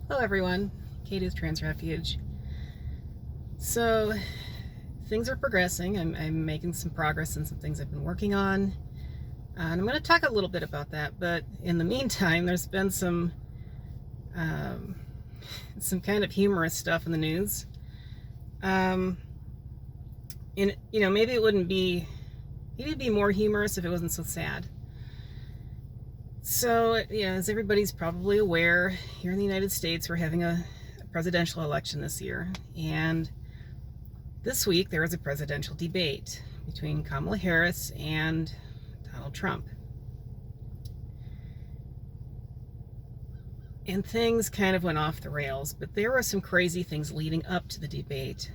Hello everyone, Katie with Trans Refuge. So things are progressing. I'm making some progress in some things I've been working on. And I'm going to talk a little bit about that, but in the meantime, there's been some kind of humorous stuff in the news. Maybe it'd be more humorous if it wasn't so sad. So, as everybody's probably aware, here in the United States, we're having a presidential election this year. And this week, there was a presidential debate between Kamala Harris and Donald Trump. And things kind of went off the rails, but there were some crazy things leading up to the debate.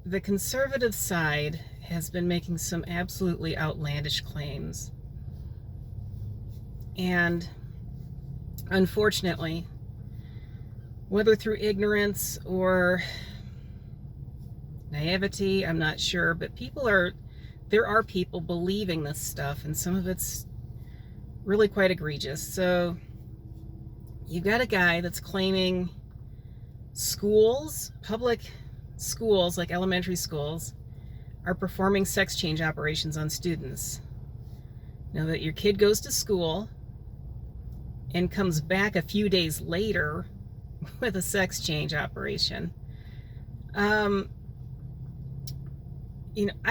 The conservative side has been making some absolutely outlandish claims. And unfortunately, whether through ignorance or naivety, I'm not sure, but there are people believing this stuff, and some of it's really quite egregious. So you've got a guy that's claiming public schools, like elementary schools, are performing sex change operations on students. Now that your kid goes to school and comes back a few days later with a sex change operation. I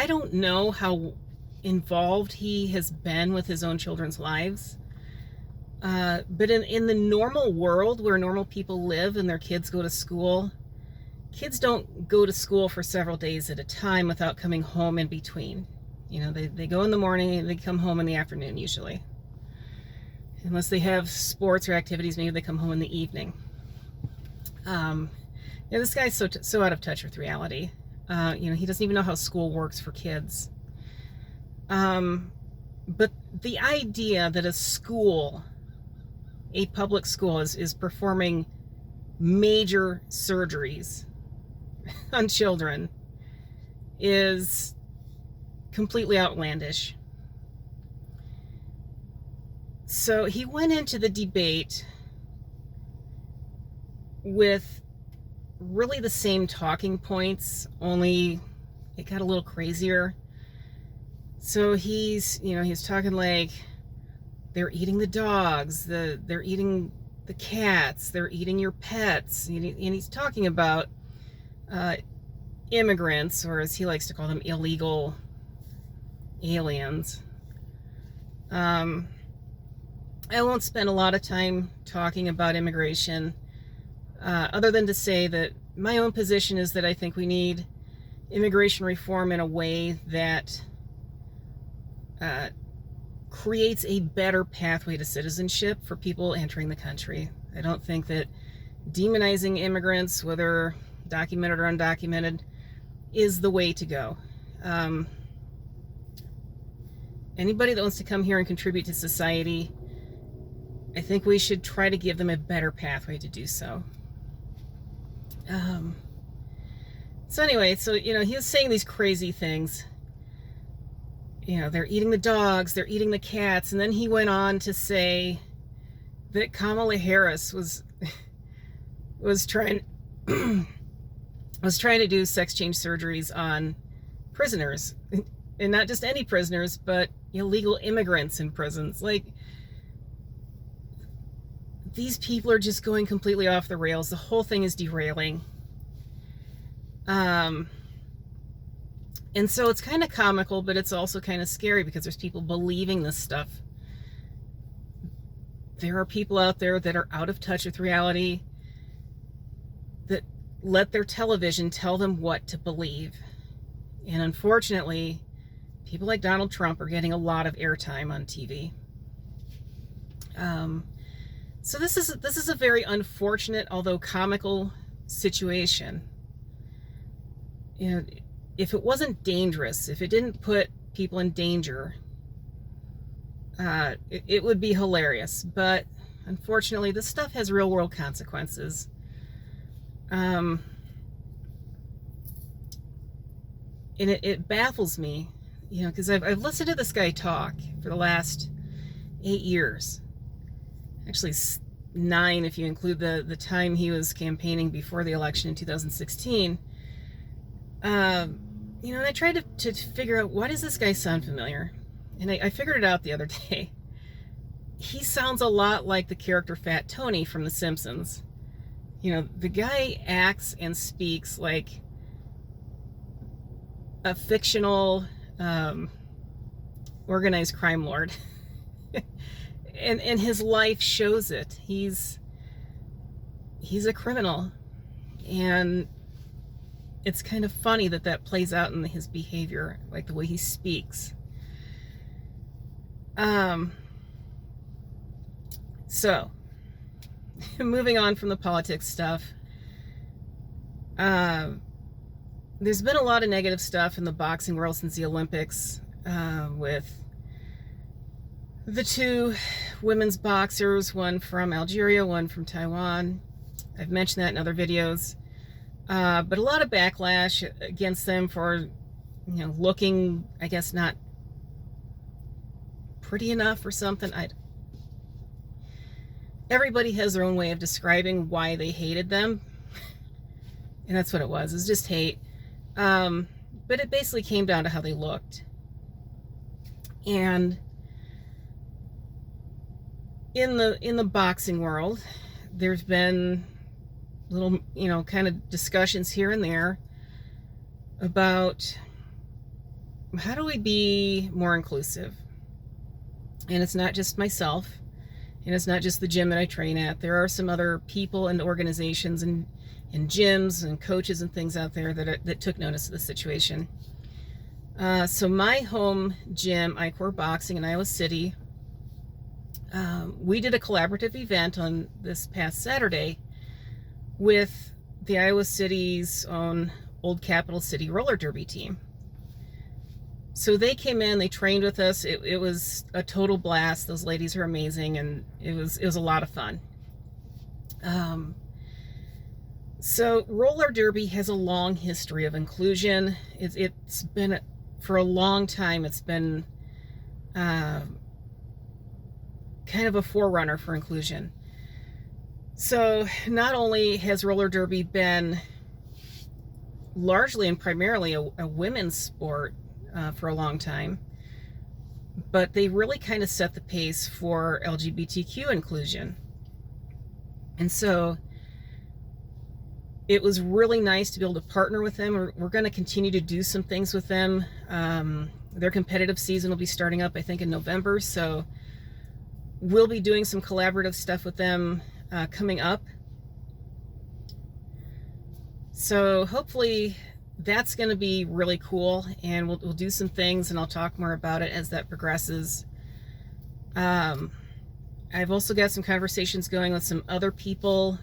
don't know how involved he has been with his own children's lives. But in the normal world where normal people live and their kids go to school, kids don't go to school for several days at a time without coming home in between. They go in the morning and they come home in the afternoon usually. Unless they have sports or activities, maybe they come home in the evening. This guy's so out of touch with reality. He doesn't even know how school works for kids. But the idea that a public school is performing major surgeries on children is completely outlandish. So he went into the debate with really the same talking points, only it got a little crazier. So he's talking like they're eating the dogs, they're eating the cats, they're eating your pets, and he's talking about immigrants, or as he likes to call them, illegal aliens. I won't spend a lot of time talking about immigration, other than to say that my own position is that I think we need immigration reform in a way that creates a better pathway to citizenship for people entering the country. I don't think that demonizing immigrants, whether documented or undocumented, is the way to go. Anybody that wants to come here and contribute to society, I think we should try to give them a better pathway to do so. So anyway, he was saying these crazy things. They're eating the dogs, they're eating the cats, and then he went on to say that Kamala Harris was trying to do sex change surgeries on prisoners, and not just any prisoners, but illegal immigrants in prisons. Like, these people are just going completely off the rails. The whole thing is derailing. And so it's kind of comical, but it's also kind of scary because there's people believing this stuff. There are people out there that are out of touch with reality, that let their television tell them what to believe. And unfortunately, people like Donald Trump are getting a lot of airtime on TV. So this is a very unfortunate, although comical, situation. If it wasn't dangerous, if it didn't put people in danger, it would be hilarious. But unfortunately, this stuff has real world consequences. And it baffles me you know, because I've listened to this guy talk for the last 8 years. Actually, 9 if you include the time he was campaigning before the election in 2016. You know, and I tried to figure out, why does this guy sound familiar? And I figured it out the other day. He sounds a lot like the character Fat Tony from The Simpsons. You know, the guy acts and speaks like a fictional organized crime lord. and his life shows it. He's a criminal, and it's kind of funny that plays out in his behavior, like the way he speaks. So, moving on from the politics stuff, there's been a lot of negative stuff in the boxing world since the Olympics, with the 2 women's boxers, one from Algeria, one from Taiwan. I've mentioned that in other videos. But a lot of backlash against them for, you know, looking, I guess, not pretty enough or something. Everybody has their own way of describing why they hated them. And that's what it was. It was just hate. But it basically came down to how they looked. And in the boxing world, there's been little, you know, kind of discussions here and there about how do we be more inclusive. And it's not just myself, and it's not just the gym that I train at. There are some other people and organizations and gyms and coaches and things out there that took notice of the situation. So my home gym, ICOR Boxing in Iowa City, we did a collaborative event on this past Saturday with the Iowa City's own Old Capital City roller derby team. So they came in, they trained with us. It was a total blast. Those ladies are amazing, and it was a lot of fun. So roller derby has a long history of inclusion. It's been, for a long time, it's been kind of a forerunner for inclusion. So not only has roller derby been largely and primarily a women's sport for a long time, but they really kind of set the pace for LGBTQ inclusion. And so it was really nice to be able to partner with them. We're going to continue to do some things with them. Their competitive season will be starting up, I think, in November. So we'll be doing some collaborative stuff with them coming up. So hopefully that's going to be really cool, and we'll do some things, and I'll talk more about it as that progresses. I've also got some conversations going with some other people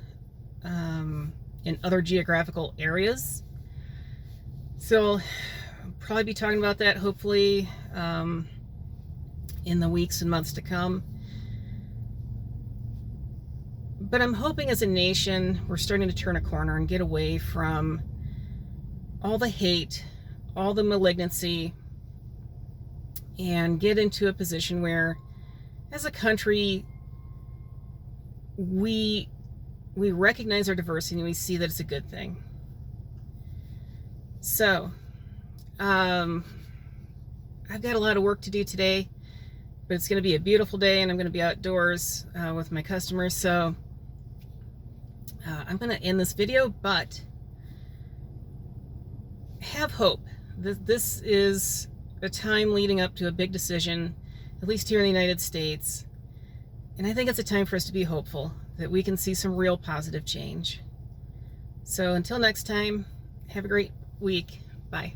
in other geographical areas. So I'll probably be talking about that hopefully in the weeks and months to come. But I'm hoping as a nation we're starting to turn a corner and get away from all the hate, all the malignancy, and get into a position where, as a country, we recognize our diversity and we see that it's a good thing. So, I've got a lot of work to do today, but it's going to be a beautiful day, and I'm going to be outdoors with my customers. So, I'm going to end this video, but have hope. This is a time leading up to a big decision, at least here in the United States. And I think it's a time for us to be hopeful that we can see some real positive change. So until next time, have a great week. Bye.